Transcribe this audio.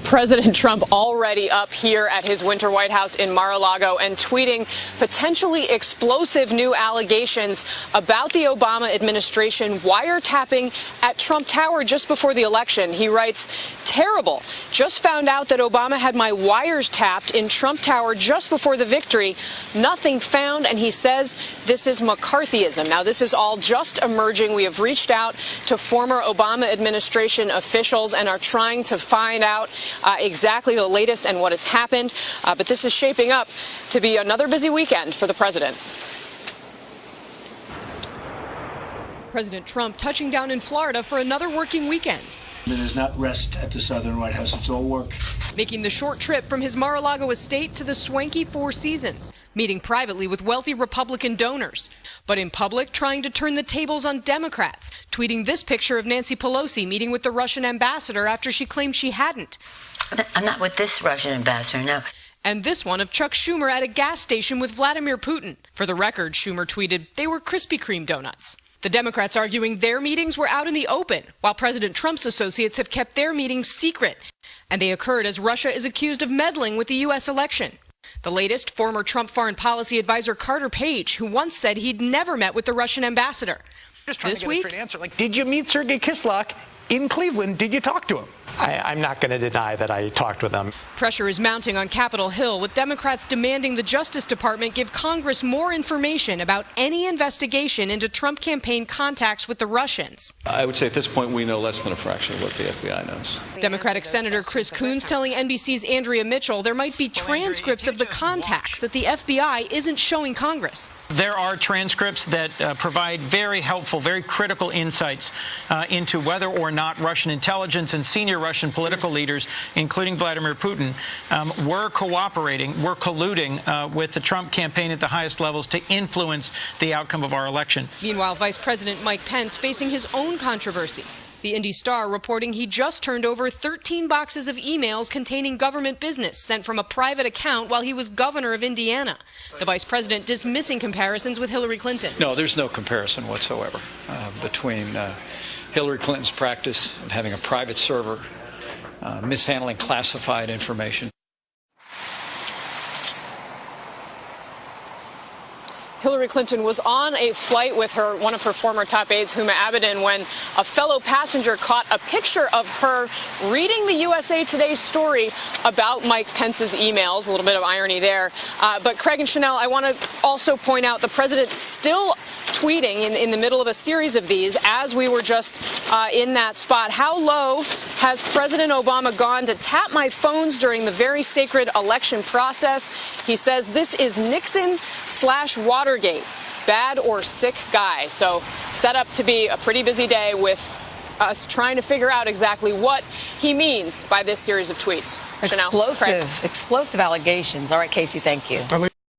President Trump already up here at his winter White House in Mar-a-Lago and tweeting potentially explosive new allegations about the Obama administration wiretapping at Trump Tower just before the election. He writes, "Terrible. Just found out that Obama had my wires tapped in Trump Tower just before the victory. Nothing found," and he says this is McCarthyism. Now, this is all just emerging. We have reached out to former Obama administration officials and are trying to find out exactly the latest and what has happened. But this is shaping up to be another busy weekend for the president. President Trump touching down in Florida for another working weekend. There's not rest at the Southern White House. It's all work. Making the short trip from his Mar-a-Lago estate to the swanky Four Seasons, meeting privately with wealthy Republican donors, but in public trying to turn the tables on Democrats, tweeting this picture of Nancy Pelosi meeting with the Russian ambassador after she claimed she hadn't. I'm not with this Russian ambassador, no. And this one of Chuck Schumer at a gas station with Vladimir Putin. For the record, Schumer tweeted, they were Krispy Kreme donuts. The Democrats arguing their meetings were out in the open, while President Trump's associates have kept their meetings secret. And they occurred as Russia is accused of meddling with the U.S. election. The latest, former Trump foreign policy advisor Carter Page, who once said he'd never met with the Russian ambassador. Just trying to get a straight answer. Like, did you meet Sergei Kislyak in Cleveland? Did you talk to him? I'm not going to deny that I talked with them. Pressure is mounting on Capitol Hill, with Democrats demanding the Justice Department give Congress more information about any investigation into Trump campaign contacts with the Russians. I would say at this point we know less than a fraction of what the FBI knows. Democratic Senator Chris Coons telling NBC's Andrea Mitchell there might be transcripts of the contacts that the FBI isn't showing Congress. There are transcripts that provide very helpful, very critical insights into whether or not Russian intelligence and senior Russian political leaders, including Vladimir Putin, were cooperating, were colluding with the Trump campaign at the highest levels to influence the outcome of our election. Meanwhile, Vice President Mike Pence facing his own controversy. The Indy Star reporting he just turned over 13 boxes of emails containing government business sent from a private account while he was governor of Indiana. The vice president dismissing comparisons with Hillary Clinton. No, there's no comparison whatsoever between Hillary Clinton's practice of having a private server, mishandling classified information. Hillary Clinton was on a flight with one of her former top aides, Huma Abedin, when a fellow passenger caught a picture of her reading the USA Today story about Mike Pence's emails. A little bit of irony there. But Craig and Chanel, I want to also point out the president still tweeting in the middle of a series of these as we were just in that spot. How low has President Obama gone to tap my phones during the very sacred election process? He says this is Nixon/Watergate. Bad or sick guy. So set up to be a pretty busy day with us trying to figure out exactly what he means by this series of tweets. Explosive allegations. All right, Casey, thank you.